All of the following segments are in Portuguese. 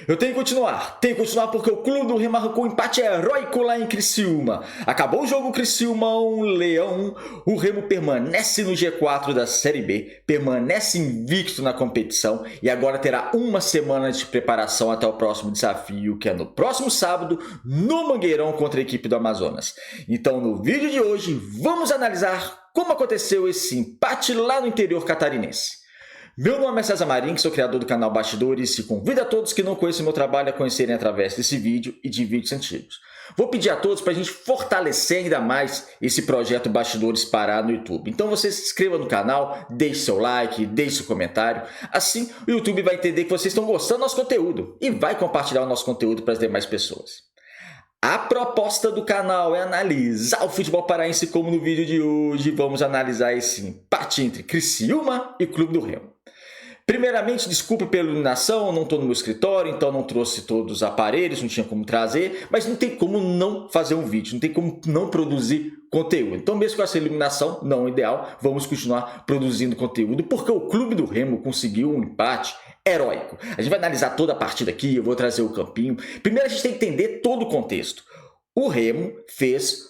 Eu tenho que continuar porque o clube do Remo arrancou um empate heróico lá em Criciúma. Acabou o jogo Criciúma 1, Leão. O Remo permanece no G4 da Série B, permanece invicto na competição e agora terá uma semana de preparação até o próximo desafio, que é no próximo sábado, no Mangueirão contra a equipe do Amazonas. Então, no vídeo de hoje, vamos analisar como aconteceu esse empate lá no interior catarinense. Meu nome é César Marim, sou criador do canal Bastidores e convido a todos que não conhecem meu trabalho a conhecerem através desse vídeo e de vídeos antigos. Vou pedir a todos para a gente fortalecer ainda mais esse projeto Bastidores Pará no YouTube. Então você se inscreva no canal, deixe seu like, deixe seu comentário. Assim o YouTube vai entender que vocês estão gostando do nosso conteúdo e vai compartilhar o nosso conteúdo para as demais pessoas. A proposta do canal é analisar o futebol paraense, como no vídeo de hoje vamos analisar esse empate entre Criciúma e Clube do Remo. Primeiramente, desculpe pela iluminação, não estou no meu escritório, então não trouxe todos os aparelhos, não tinha como trazer, mas não tem como não fazer um vídeo, não tem como não produzir conteúdo. Então, mesmo com essa iluminação não ideal, vamos continuar produzindo conteúdo, porque o Clube do Remo conseguiu um empate heróico. A gente vai analisar toda a partida aqui, eu vou trazer o campinho. Primeiro, a gente tem que entender todo o contexto. O Remo fez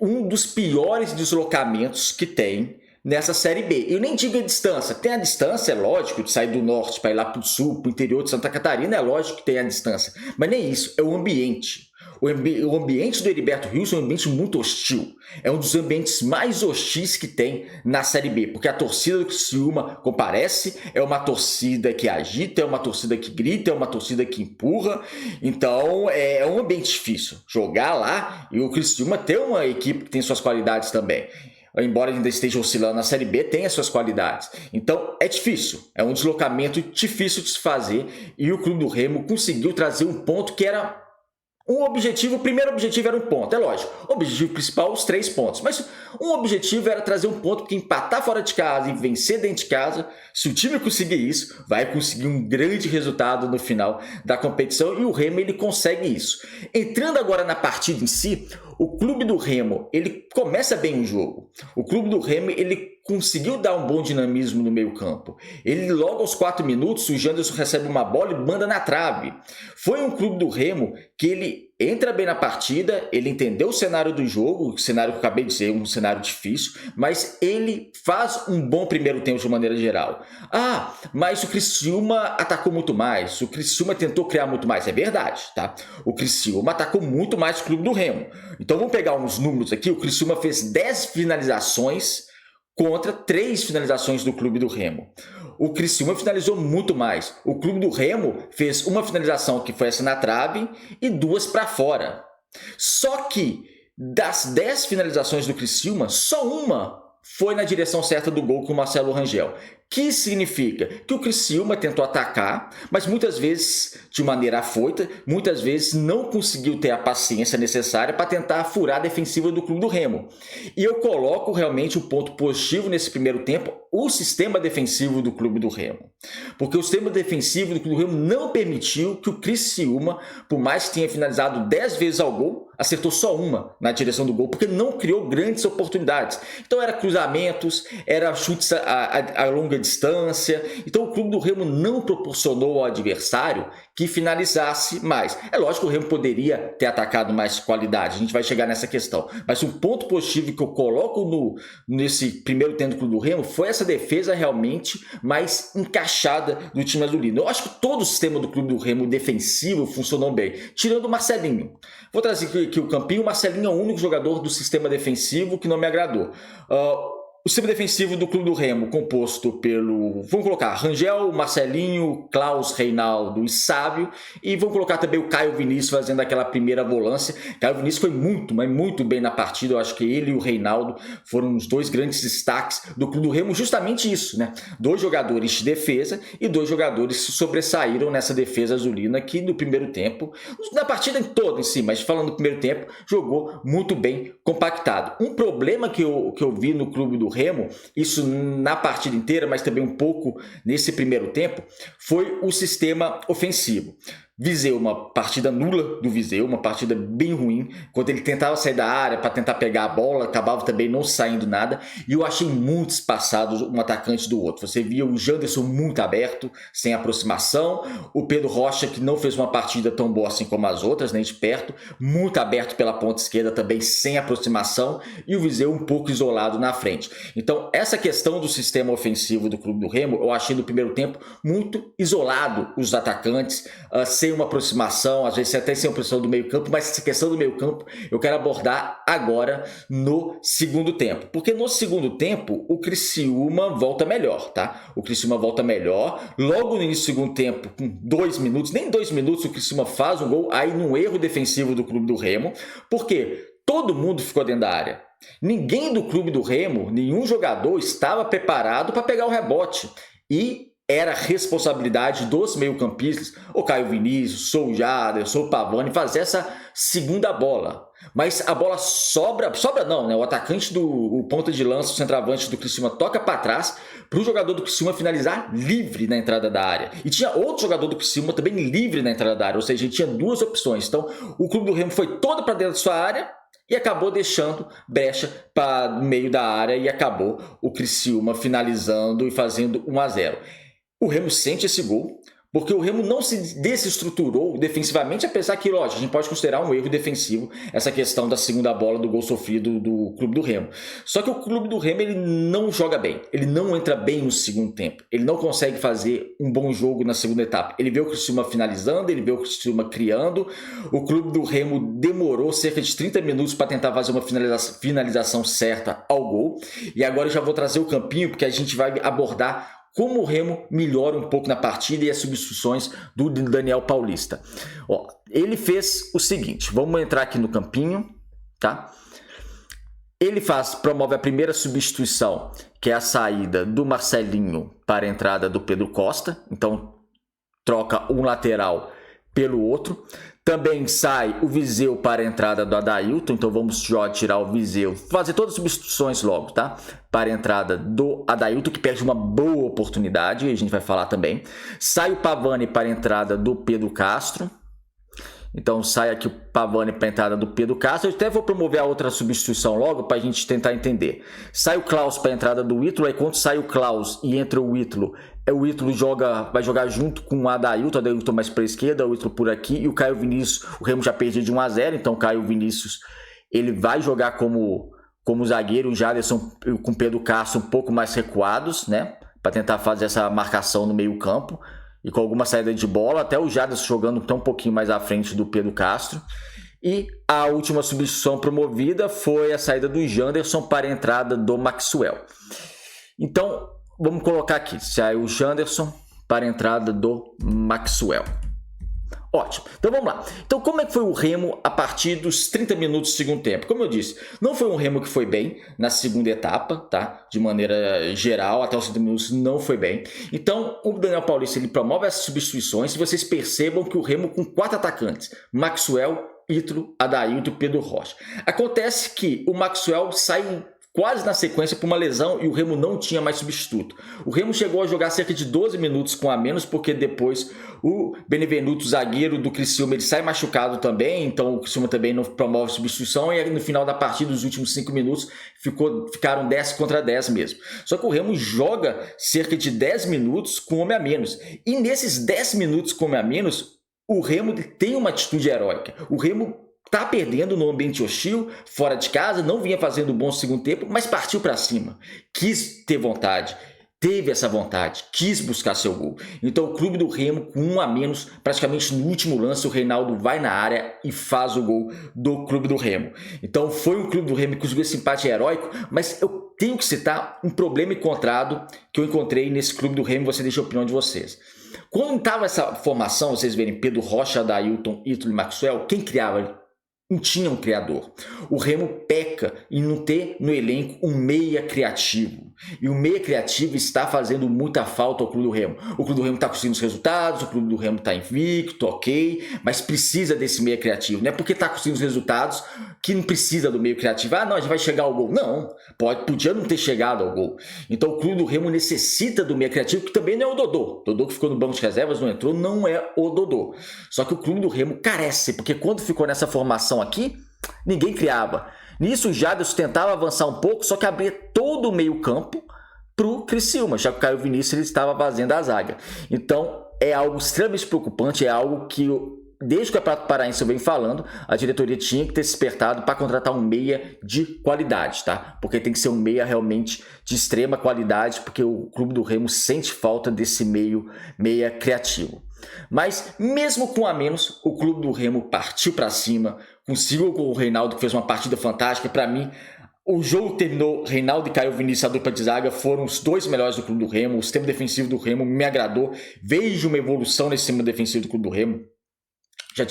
um dos piores deslocamentos que tem nessa Série B. Eu nem digo a distância. Tem a distância, é lógico, de sair do norte para ir lá para o sul, para o interior de Santa Catarina, é lógico que tem a distância. Mas nem isso, é o ambiente. O ambiente do Heriberto Rios é um ambiente muito hostil. É um dos ambientes mais hostis que tem na Série B, porque a torcida do Criciúma comparece, é uma torcida que agita, é uma torcida que grita, é uma torcida que empurra. Então é um ambiente difícil jogar lá, e o Criciúma tem uma equipe que tem suas qualidades também. Embora ainda esteja oscilando na Série B, tem as suas qualidades. Então é difícil, é um deslocamento difícil de se fazer, e o Clube do Remo conseguiu trazer um ponto que era um objetivo. O primeiro objetivo era um ponto, é lógico. O objetivo principal, os 3 pontos. Mas um objetivo era trazer um ponto, porque empatar fora de casa e vencer dentro de casa, se o time conseguir isso, vai conseguir um grande resultado no final da competição. E o Remo, ele consegue isso. Entrando agora na partida em si, o Clube do Remo, ele começa bem o jogo. O Clube do Remo, ele conseguiu dar um bom dinamismo no meio campo. Ele, logo aos 4 minutos, o Janderson recebe uma bola e manda na trave. Foi um Clube do Remo que ele entra bem na partida, ele entendeu o cenário do jogo, o cenário que eu acabei de dizer, um cenário difícil, mas ele faz um bom primeiro tempo de maneira geral. Ah, mas o Criciúma atacou muito mais, o Criciúma tentou criar muito mais, é verdade, tá? O Criciúma atacou muito mais o Clube do Remo. Então vamos pegar uns números aqui, o Criciúma fez 10 finalizações contra 3 finalizações do Clube do Remo. O Criciúma finalizou muito mais. O Clube do Remo fez uma finalização que foi essa na trave e 2 para fora. Só que das 10 finalizações do Criciúma, só uma foi na direção certa do gol com o Marcelo Rangel. Que significa que o Criciúma tentou atacar, mas muitas vezes de maneira afoita, muitas vezes não conseguiu ter a paciência necessária para tentar furar a defensiva do Clube do Remo. E eu coloco realmente um ponto positivo nesse primeiro tempo, o sistema defensivo do Clube do Remo. Porque o sistema defensivo do Clube do Remo não permitiu que o Criciúma, por mais que tenha finalizado 10 vezes ao gol, acertou só uma na direção do gol, porque não criou grandes oportunidades. Então era cruzamentos, era chutes a longa distância. Então o Clube do Remo não proporcionou ao adversário que finalizasse mais. É lógico que o Remo poderia ter atacado mais qualidade, a gente vai chegar nessa questão. Mas um ponto positivo que eu coloco nesse primeiro tempo do Clube do Remo foi essa defesa realmente mais encaixada do time azulino. Eu acho que todo o sistema do Clube do Remo defensivo funcionou bem, tirando o Marcelinho. Vou trazer aqui o campinho. O Marcelinho é o único jogador do sistema defensivo que não me agradou. O sistema defensivo do Clube do Remo, composto pelo, vamos colocar, Rangel, Marcelinho, Klaus, Reinaldo e Sávio, e vamos colocar também o Caio Vinícius fazendo aquela primeira volância. Caio Vinícius foi muito, mas muito bem na partida. Eu acho que ele e o Reinaldo foram os 2 grandes destaques do Clube do Remo, justamente isso, né? 2 jogadores de defesa e 2 jogadores que sobressaíram nessa defesa azulina, que no primeiro tempo, na partida toda em si, mas falando do primeiro tempo, jogou muito bem compactado. Um problema que eu vi no Clube do Remo, isso na partida inteira, mas também um pouco nesse primeiro tempo, foi o sistema ofensivo. Viseu, uma partida nula do Viseu, uma partida bem ruim. Quando ele tentava sair da área para tentar pegar a bola, acabava também não saindo nada. E eu achei muito espaçado um atacante do outro. Você via o Janderson muito aberto, sem aproximação. O Pedro Rocha, que não fez uma partida tão boa assim como as outras, nem de perto. Muito aberto pela ponta esquerda também, sem aproximação. E o Viseu um pouco isolado na frente. Então, essa questão do sistema ofensivo do Clube do Remo, eu achei no primeiro tempo muito isolado os atacantes, sem uma aproximação, às vezes até sem uma pressão do meio campo, mas essa questão do meio campo eu quero abordar agora no segundo tempo, porque no segundo tempo o Criciúma volta melhor, tá? O Criciúma volta melhor, logo no início do segundo tempo, com 2 minutos, nem 2 minutos o Criciúma faz um gol, aí num erro defensivo do Clube do Remo, porque todo mundo ficou dentro da área. Ninguém do Clube do Remo, nenhum jogador estava preparado para pegar o rebote e era responsabilidade dos meio-campistas, o Caio Vinícius, o Jaderson, o Pavani, fazer essa segunda bola. Mas a bola sobra não, né? O atacante o ponta de lança, o centroavante do Criciúma toca para trás para o jogador do Criciúma finalizar livre na entrada da área. E tinha outro jogador do Criciúma também livre na entrada da área, ou seja, a gente tinha 2 opções. Então, o Clube do Remo foi todo para dentro da sua área e acabou deixando brecha para o meio da área e acabou o Criciúma finalizando e fazendo 1-0. O Remo sente esse gol, porque o Remo não se desestruturou defensivamente, apesar que, lógico, a gente pode considerar um erro defensivo essa questão da segunda bola do gol sofrido do Clube do Remo. Só que o Clube do Remo ele não joga bem, ele não entra bem no segundo tempo, ele não consegue fazer um bom jogo na segunda etapa. Ele vê o Criciúma finalizando, ele vê o Criciúma criando, o Clube do Remo demorou cerca de 30 minutos para tentar fazer uma finalização certa ao gol, e agora eu já vou trazer o campinho, porque a gente vai abordar como o Remo melhora um pouco na partida e as substituições do Daniel Paulista. Ó, ele fez o seguinte, vamos entrar aqui no campinho, tá? Ele promove a primeira substituição, que é a saída do Marcelinho para a entrada do Pedro Costa. Então, troca um lateral pelo outro. Também sai o Viseu para a entrada do Adailton, então vamos já tirar o Viseu, fazer todas as substituições logo, tá? Para a entrada do Adailton, que perde uma boa oportunidade, e a gente vai falar também. Sai o Pavani para a entrada do Pedro Castro. Então sai aqui o Pavani para a entrada do Pedro Castro. Eu até vou promover a outra substituição logo para a gente tentar entender. Sai o Klaus para a entrada do Ítalo, aí quando sai o Klaus e entra o Ítalo vai jogar junto com o Adailton mais para a esquerda, o Ítalo por aqui, e o Caio Vinícius, o Remo já perdeu de 1-0, então o Caio Vinícius ele vai jogar como zagueiro, o Jaderson com o Pedro Castro um pouco mais recuados, né? Para tentar fazer essa marcação no meio campo. E com alguma saída de bola, até o Jaderson jogando tão um pouquinho mais à frente do Pedro Castro. E a última substituição promovida foi a saída do Janderson para a entrada do Maxwell. Então, vamos colocar aqui, saiu o Janderson para a entrada do Maxwell. Ótimo, então vamos lá. Então como é que foi o Remo a partir dos 30 minutos do segundo tempo? Como eu disse, não foi um Remo que foi bem na segunda etapa, tá? De maneira geral, até os 30 minutos não foi bem. Então o Daniel Paulista ele promove essas substituições e vocês percebam que o Remo com 4 atacantes, Maxwell, Ítalo, Adailton e Pedro Rocha. Acontece que o Maxwell sai quase na sequência por uma lesão e o Remo não tinha mais substituto. O Remo chegou a jogar cerca de 12 minutos com a menos, porque depois o Benevenuto, zagueiro do Criciúma, ele sai machucado também, então o Criciúma também não promove substituição e no final da partida, nos últimos 5 minutos, ficaram 10 contra 10 mesmo. Só que o Remo joga cerca de 10 minutos com homem a menos. E nesses 10 minutos com homem a menos, o Remo tem uma atitude heróica. O Remo está perdendo no ambiente hostil, fora de casa, não vinha fazendo um bom segundo tempo, mas partiu para cima. Quis ter vontade, teve essa vontade, quis buscar seu gol. Então o Clube do Remo, com 1 a menos, praticamente no último lance, o Reinaldo vai na área e faz o gol do Clube do Remo. Então foi um Clube do Remo que conseguiu esse empate heróico, mas eu tenho que citar um problema encontrado que eu encontrei nesse Clube do Remo, você deixa a opinião de vocês. Quando estava essa formação, vocês verem Pedro Rocha, Adailton, Ítalo e Maxwell, quem criava? não tinha um criador. O Remo peca em não ter no elenco um meia criativo. E o meia criativo está fazendo muita falta ao Clube do Remo. O Clube do Remo está conseguindo os resultados, o Clube do Remo está invicto, ok, mas precisa desse meia criativo. Não é porque está conseguindo os resultados que não precisa do meio criativo. Ah, não, a gente vai chegar ao gol. Não, podia não ter chegado ao gol. Então o Clube do Remo necessita do meia criativo, que também não é o Dodô. O Dodô que ficou no banco de reservas, não entrou, não é o Dodô. Só que o Clube do Remo carece, porque quando ficou nessa formação aqui, ninguém criava. Nisso o Jadson tentava avançar um pouco, só que abria todo o meio campo para o Criciúma, já que o Caio Vinícius ele estava fazendo a zaga. Então é algo extremamente preocupante, é algo que desde que o Campeonato Paraense eu venho falando, a diretoria tinha que ter se despertado para contratar um meia de qualidade, tá? Porque tem que ser um meia realmente de extrema qualidade, porque o Clube do Remo sente falta desse meia criativo. Mas mesmo com a menos, o Clube do Remo partiu para cima, conseguiu com o Reinaldo, que fez uma partida fantástica. Para mim, o jogo terminou, Reinaldo e Caio Vinícius, a dupla de zaga, foram os dois melhores do Clube do Remo. O sistema defensivo do Remo me agradou. Vejo uma evolução nesse sistema defensivo do Clube do Remo. Já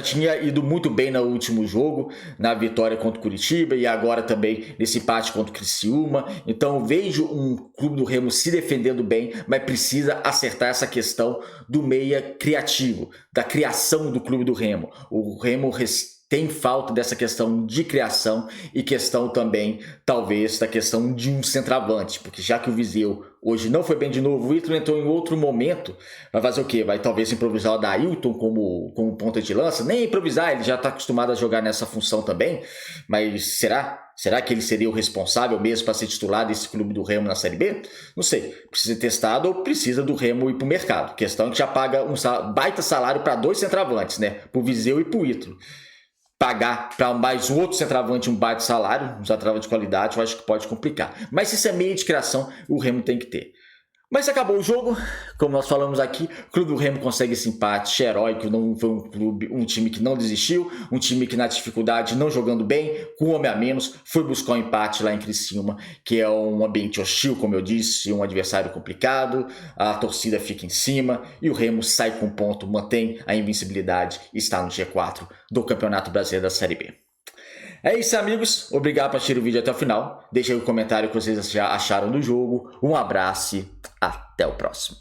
tinha ido muito bem no último jogo, na vitória contra o Curitiba e agora também nesse empate contra o Criciúma. Então vejo um Clube do Remo se defendendo bem, mas precisa acertar essa questão do meia criativo, da criação do Clube do Remo. O Remo tem falta dessa questão de criação e questão também, talvez, da questão de um centroavante, porque já que o Viseu hoje não foi bem de novo, o Ítalo entrou em outro momento, vai fazer o quê? Vai talvez improvisar o Dailton como ponta de lança? Nem improvisar, ele já está acostumado a jogar nessa função também, mas será que ele seria o responsável mesmo para ser titular desse Clube do Remo na Série B? Não sei, precisa ser testado ou precisa do Remo ir para o mercado? A questão é que já paga um baita salário para dois centroavantes, né? Para o Viseu e para o Ítalo. Pagar para mais um outro centroavante um baita salário, um centroavante de qualidade, eu acho que pode complicar. Mas se isso é meio de criação, o Remo tem que ter. Mas acabou o jogo, como nós falamos aqui, o Clube do Remo consegue esse empate heróico, não foi um time que não desistiu, um time que na dificuldade, não jogando bem, com um homem a menos, foi buscar um empate lá em Criciúma, que é um ambiente hostil, como eu disse, um adversário complicado, a torcida fica em cima e o Remo sai com ponto, mantém a invencibilidade e está no G4 do Campeonato Brasileiro da Série B. É isso, amigos. Obrigado por assistir o vídeo até o final. Deixe aí o comentário que vocês já acharam do jogo. Um abraço e até o próximo.